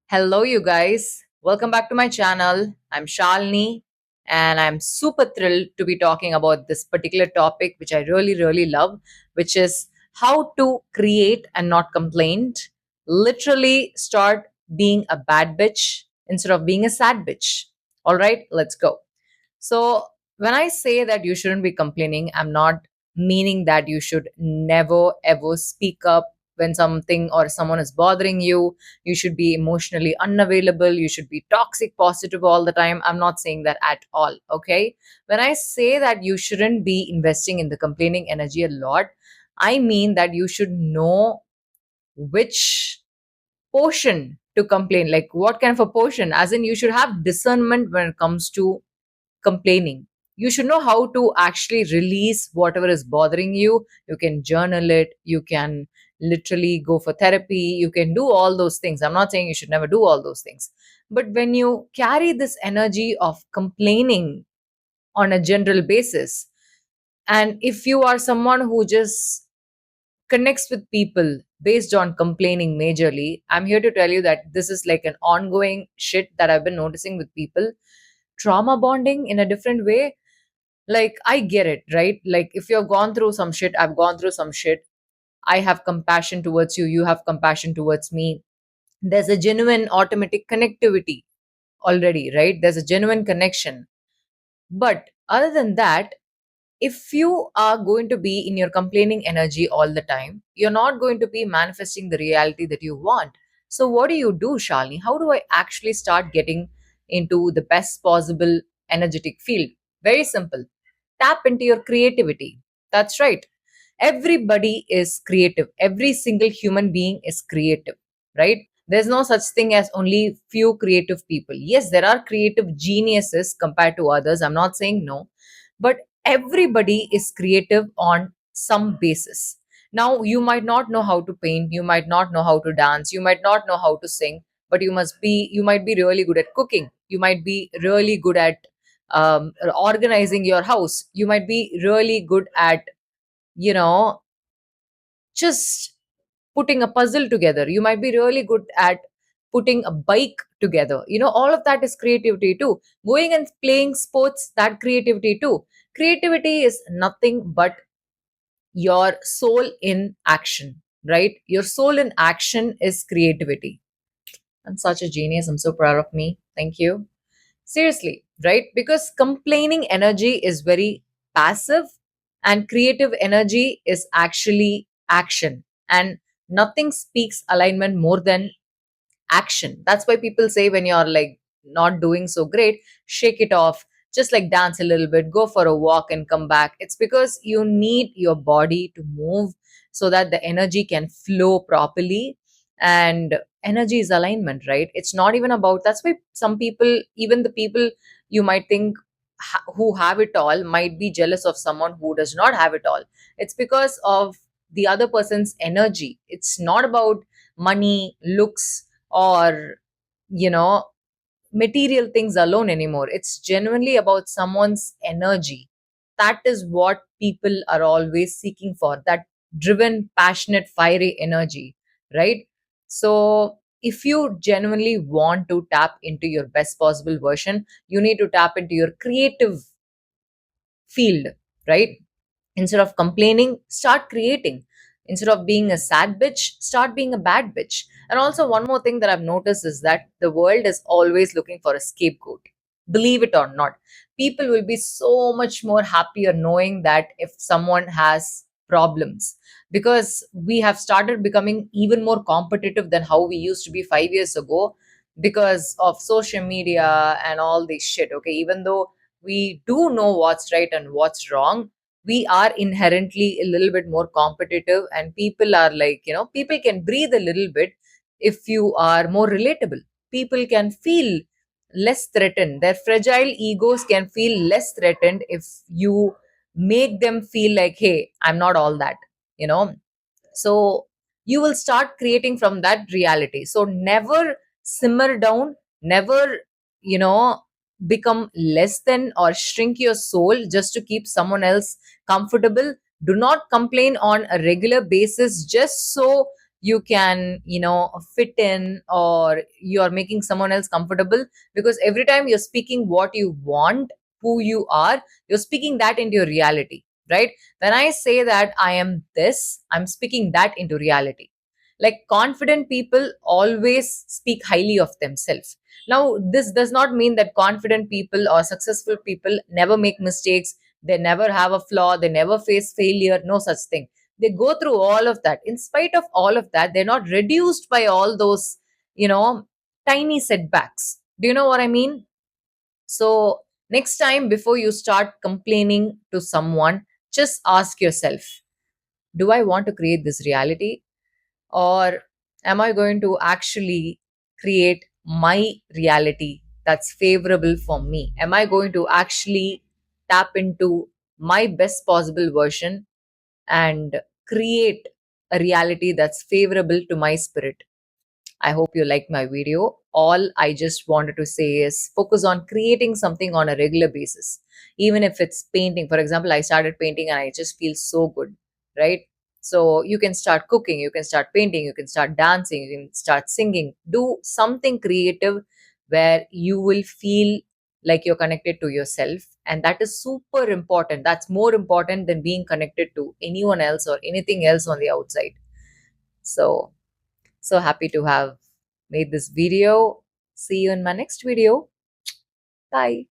Hello, you guys. Welcome back to my channel. I'm Shalini, and I'm super thrilled to be talking about this particular topic, which I really love, which is how to create and not complain. Literally, start being a bad bitch instead of being a sad bitch. All right, let's go. So, when I say that you shouldn't be complaining, I'm not meaning that you should never ever speak up when something or someone is bothering you. You should be emotionally unavailable. You should be toxic positive all the time. I'm not saying that at all. Okay. When I say that you shouldn't be investing in the complaining energy a lot, I mean that you should know which portion to complain, like what kind of a portion, as in you should have discernment when it comes to complaining. You should know how to actually release whatever is bothering you. You can journal it, you can literally go for therapy, you can do all those things. I'm not saying you should never do all those things. But when you carry this energy of complaining on a general basis, and if you are someone who just connects with people based on complaining majorly, I'm here to tell you that this is like an ongoing shit that I've been noticing with people. Trauma bonding in a different way, like I get it, right? Like if you've gone through some shit, I've gone through some shit. I have compassion towards you, you have compassion towards me. There's a genuine automatic connectivity already, right? There's a genuine connection. But other than that, if you are going to be in your complaining energy all the time, you're not going to be manifesting the reality that you want. So what do you do, Shalini? How do I actually start getting into the best possible energetic field? Very simple. Tap into your creativity. That's right. Everybody is creative. Every single human being is creative, right? There's no such thing as only few creative people. Yes, there are creative geniuses compared to others. I'm not saying no, but everybody is creative on some basis. Now, you might not know how to paint, you might not know how to dance, you might not know how to sing, but you might be really good at cooking. You might be really good at organizing your house. You might be really good at, you know, just putting a puzzle together. You might be really good at putting a bike together. All of that is creativity too. Going and playing sports, that creativity too. Creativity is nothing but your soul in action, right? Your soul in action is creativity. I'm such a genius. I'm so proud of me. Thank you. Seriously, right? Because complaining energy is very passive, and creative energy is actually action. And nothing speaks alignment more than action. That's why people say when you're like not doing so great, shake it off, just like dance a little bit, go for a walk and come back. It's because you need your body to move so that the energy can flow properly. And energy is alignment, right? It's not even about, that's why some people, even the people you might think who have it all, might be jealous of someone who does not have it all. It's because of the other person's energy. It's not about money, looks, or you know material things alone anymore. It's genuinely about someone's energy. That is what people are always seeking for, that driven, passionate, fiery energy, right? So if you genuinely want to tap into your best possible version, you need to tap into your creative field, right? Instead of complaining, start creating. Instead of being a sad bitch, start being a bad bitch. And also, one more thing that I've noticed is that the world is always looking for a scapegoat. Believe it or not, people will be so much more happier knowing that if someone has problems, because we have started becoming even more competitive than how we used to be 5 years ago because of social media and all this shit. Okay, even though we do know what's right and what's wrong, we are inherently a little bit more competitive, and people are like, people can breathe a little bit if you are more relatable. People can feel less threatened. Their fragile egos can feel less threatened if you make them feel like, hey, I'm not all that, you know so you will start creating from that reality. So never simmer down, never, you know become less than or shrink your soul just to keep someone else comfortable. Do not complain on a regular basis just so you can, fit in, or you're making someone else comfortable, because every time you're speaking what you want, who you are, you're speaking that into your reality, right? When I say that I am this, I'm speaking that into reality. Like confident people always speak highly of themselves. Now, this does not mean that confident people or successful people never make mistakes, they never have a flaw, they never face failure, no such thing. They go through all of that. In spite of all of that, they're not reduced by all those, you know, tiny setbacks. Do you know what I mean? So, next time before you start complaining to someone, just ask yourself, do I want to create this reality? Or am I going to actually create my reality that's favorable for me? Am I going to actually tap into my best possible version and create a reality that's favorable to my spirit? I hope you liked my video. All I just wanted to say is focus on creating something on a regular basis. Even if it's painting. For example, I started painting and I just feel so good, right? So you can start cooking, you can start painting, you can start dancing, you can start singing. Do something creative where you will feel like you're connected to yourself. And that is super important. That's more important than being connected to anyone else or anything else on the outside. So, so happy to have made this video. See you in my next video. Bye.